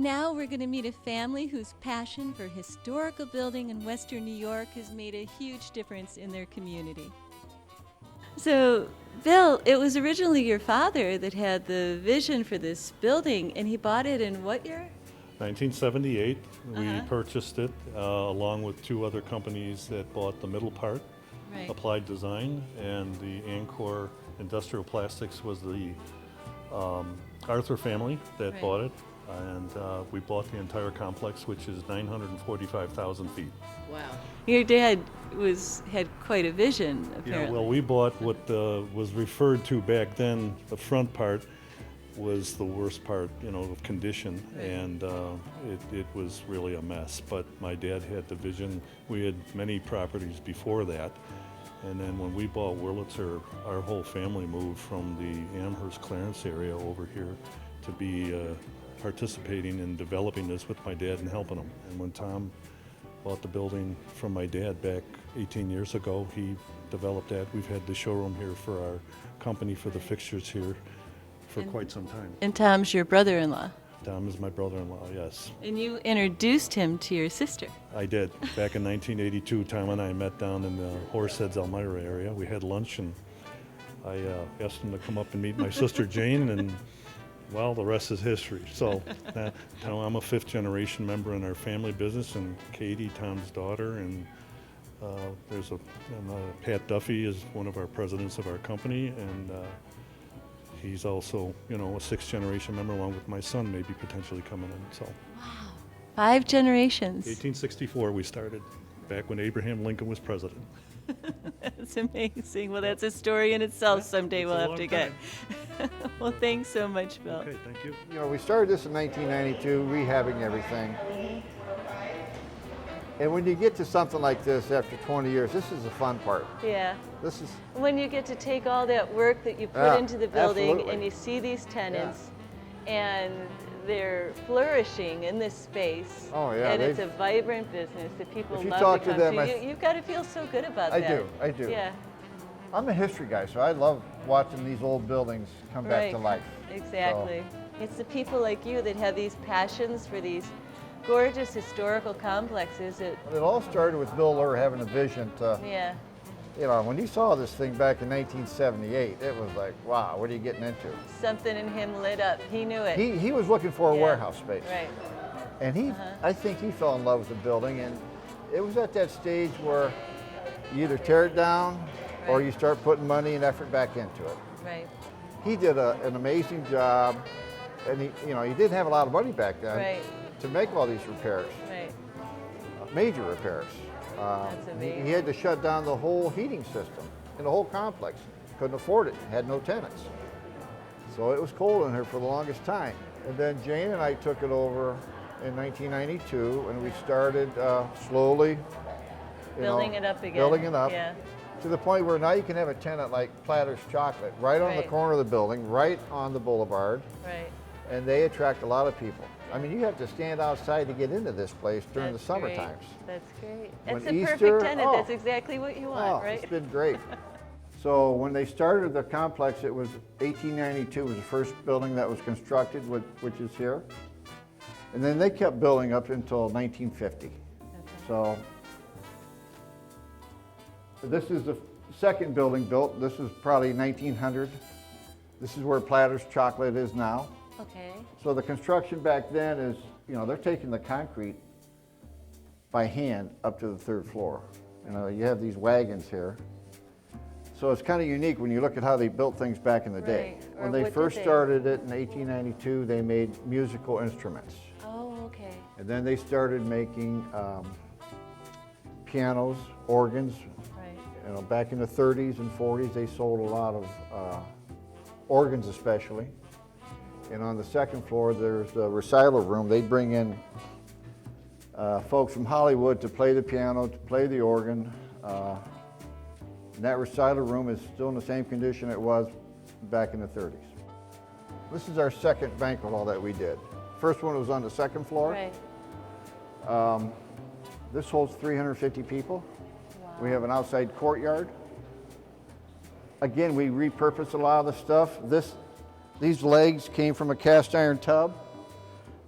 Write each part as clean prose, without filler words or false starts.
Now we're going to meet a family whose passion for historical building in Western New York has made a huge difference in their community. So, Bill, it was originally your father that had the vision for this building, and he bought it in what year? 1978, we purchased it along with two other companies that bought the middle part, Right. Applied Design, and the Ancor Industrial Plastics was the Arthur family that Right. bought it. And we bought the entire complex, which is 945,000 feet. Wow. Your dad had quite a vision, Yeah, apparently. well, we bought what was referred to back then, the front part was the worst part, of condition, Right. and it was really a mess. But my dad had the vision. We had many properties before that, and then when we bought Wurlitzer, our whole family moved from the Amherst Clarence area over here to be participating in developing this with my dad and helping him. And when Tom bought the building from my dad back 18 years ago, he developed that. We've had the showroom here for our company for the fixtures here for quite some time. And Tom's your brother-in-law. Tom is my brother-in-law, yes. And you introduced him to your sister. I did. Back in 1982, Tom and I met down in the Horseheads, Elmira area. We had lunch, and I asked him to come up and meet my sister Jane, and well, the rest is history. So now I'm a fifth generation member in our family business, and Katie, Tom's daughter, and there's Pat Duffy is one of our presidents of our company, and he's also, a sixth generation member along with my son, maybe potentially coming in. So Wow. 5 generations. 1864 we started, back when Abraham Lincoln was president. That's amazing. Well, that's a story in itself. Yeah, someday it's we'll a have long to get. time. Well, thanks so much, Bill. Okay, thank you. We started this in 1992, rehabbing everything. And when you get to something like this after 20 years, this is the fun part. Yeah. This is, When you get to take all that work that you put Yeah, into the building absolutely. and you see these tenants and they're flourishing in this space. Oh, yeah, And it's they've- a vibrant business that people If you love talk to to come them, to. You've got to feel so good about I that. I do. Yeah. I'm a history guy, so I love watching these old buildings come back to life. Exactly. It's the people like you that have these passions for these gorgeous historical complexes. It all started with Bill Lurr having a vision to, Yeah. when he saw this thing back in 1978, it was like, wow, what are you getting into? Something in him lit up. He knew it. He was looking for a Yeah. warehouse space. Right. And I think he fell in love with the building, and it was at that stage where you either tear it down or Right. you start putting money and effort back into it. Right. He did an amazing job, and he didn't have a lot of money back then Right. to make all these repairs, Right. major repairs. That's amazing. He had to shut down the whole heating system in the whole complex. Couldn't afford it, had no tenants. So it was cold in here for the longest time. And then Jane and I took it over in 1992, and we started slowly Building it up again. Building it up. Yeah. To the point where now you can have a tenant like Platter's Chocolate right on the Right. corner of the building, right on the boulevard, Right. and they attract a lot of people. I mean, you have to stand outside to get into this place during That's the summer great. times. That's great. When That's the Easter- perfect tenant. oh. That's exactly what you want, Oh, right? it's been great. So when they started the complex, it was 1892 was the first building that was constructed, which is here. And then they kept building up until 1950. So this is the second building built. This is probably 1900. This is where Platter's Chocolate is now. Okay. So the construction back then is, they're taking the concrete by hand up to the third floor. You have these wagons here. So it's kind of unique when you look at how they built things back in the day. Right. Or When they what did first they? started it in 1892, they made musical instruments. Oh, okay. And then they started making pianos, organs. Right. Back in the 30s and 40s, they sold a lot of organs especially. And on the second floor, there's the recital room. They bring in folks from Hollywood to play the piano, to play the organ. And that recital room is still in the same condition it was back in the 30s. This is our second banquet hall that we did. First one was on the second floor. Right. This holds 350 people. Wow. We have an outside courtyard. Again, we repurposed a lot of the stuff. These legs came from a cast iron tub.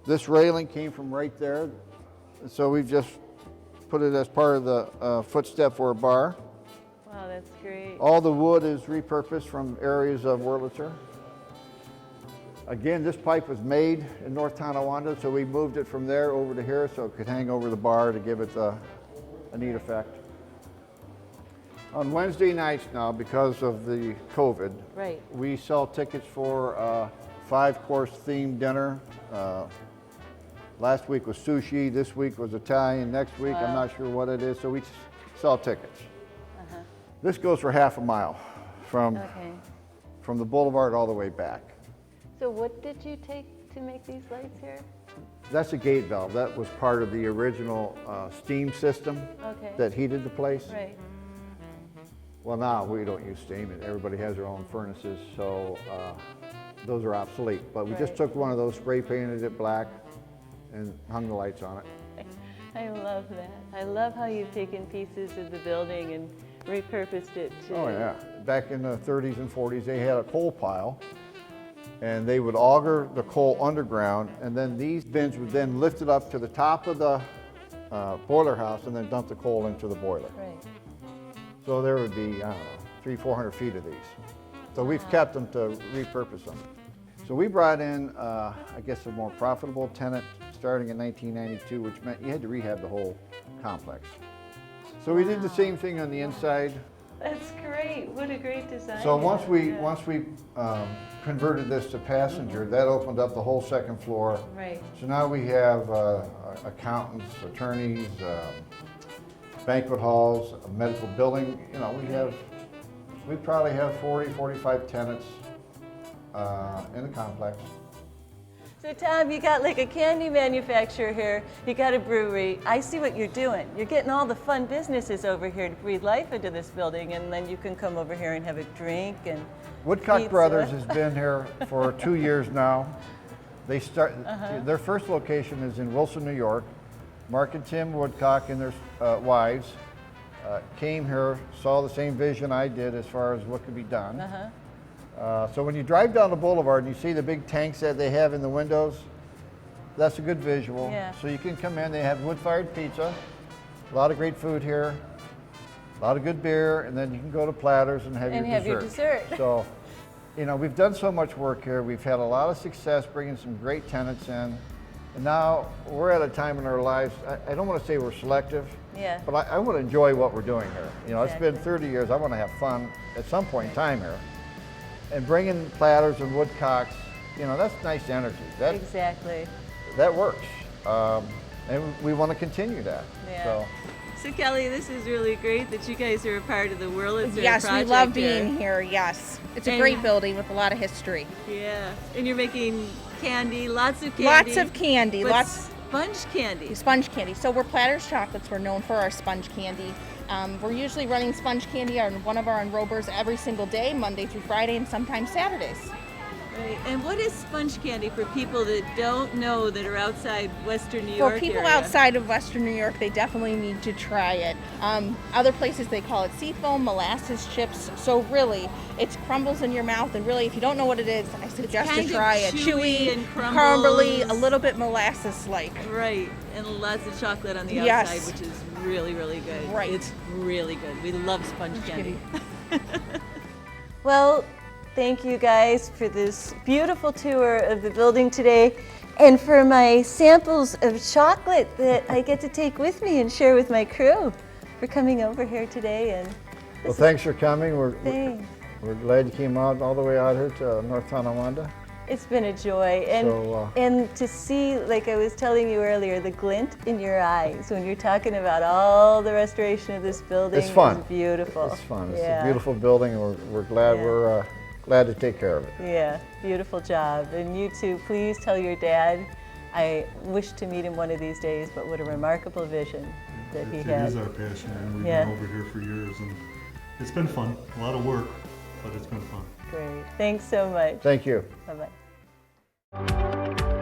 This railing came from right there, so we've just put it as part of the footstep for a bar. Wow, that's great. All the wood is repurposed from areas of Wurlitzer. Again, this pipe was made in North Tonawanda, so we moved it from there over to here so it could hang over the bar to give it a neat effect. On Wednesday nights now, because of the COVID, Right. we sell tickets for a 5-course themed dinner. Last week was sushi, this week was Italian, next week I'm not sure what it is, so we sell tickets. This goes for half a mile from the boulevard all the way back. So what did you take to make these lights here? That's a gate valve. That was part of the original steam system that heated the place. Right. Well, now we don't use steam, and everybody has their own furnaces, so those are obsolete. But we just took one of those, spray painted it black, and hung the lights on it. I love that. I love how you've taken pieces of the building and repurposed it to... Oh yeah. Back in the 30s and 40s, they had a coal pile, and they would auger the coal underground, and then these bins would then lift it up to the top of the boiler house and then dump the coal into the boiler. Right. So there would be, I don't know, 300-400 feet of these. So we've kept them to repurpose them. So we brought in, I guess, a more profitable tenant starting in 1992, which meant you had to rehab the whole complex. So we did the same thing on the inside. That's great. What a great design. So once we converted this to passenger, that opened up the whole second floor. Right. So now we have accountants, attorneys, banquet halls, a medical building. You know, we probably have 40, 45 tenants in the complex. So Tom, you got like a candy manufacturer here, you got a brewery. I see what you're doing. You're getting all the fun businesses over here to breathe life into this building, and then you can come over here and have a drink and Woodcock pizza. Brothers has been here for 2 years now. They their first location is in Wilson, New York. Mark and Tim Woodcock and their wives came here, saw the same vision I did as far as what could be done. So when you drive down the boulevard and you see the big tanks that they have in the windows, that's a good visual. Yeah. So you can come in, they have wood-fired pizza, a lot of great food here, a lot of good beer, and then you can go to Platters and have your dessert. So, you know, we've done so much work here. We've had a lot of success bringing some great tenants in. And now we're at a time in our lives, I don't want to say we're selective, but I want to enjoy what we're doing here. You know, It's been 30 years, I want to have fun at some point in time here. And bringing Platters and Woodcocks, you know, that's nice energy. That works. And we want to continue that. So Kelly, this is really great that you guys are a part of the Wurlitzer Yes, project. we love being here, yes. It's a great building with a lot of history. Yeah, and you're making candy, lots of candy. Lots of candy. Sponge candy. Sponge candy. So we're Platter's Chocolates. We're known for our sponge candy. We're usually running sponge candy on one of our enrobers every single day, Monday through Friday, and sometimes Saturdays. Right. And what is sponge candy for people that don't know, that are outside Western New York For people area? outside of Western New York, they definitely need to try it. Other places they call it seafoam, molasses chips. So really, it crumbles in your mouth, and really, if you don't know what it is, I suggest to try it. Chewy and crumbly, a little bit molasses-like. Right, and lots of chocolate on the outside, which is really, really good. Right. It's really good. We love sponge candy. Well, thank you guys for this beautiful tour of the building today, and for my samples of chocolate that I get to take with me and share with my crew, for coming over here today. And well, thanks for coming. Thanks. We're glad you came out all the way out here to North Tonawanda. It's been a joy, and to see, like I was telling you earlier, the glint in your eyes when you're talking about all the restoration of this building. It's fun. Is beautiful. It's fun. It's a beautiful building, and we're glad we're glad to take care of it. Yeah, beautiful job. And you too, please tell your dad I wish to meet him one of these days, but what a remarkable vision that he had. It is our passion, and we've been over here for years, and it's been fun. A lot of work, but it's been fun. Great. Thanks so much. Thank you. Bye-bye.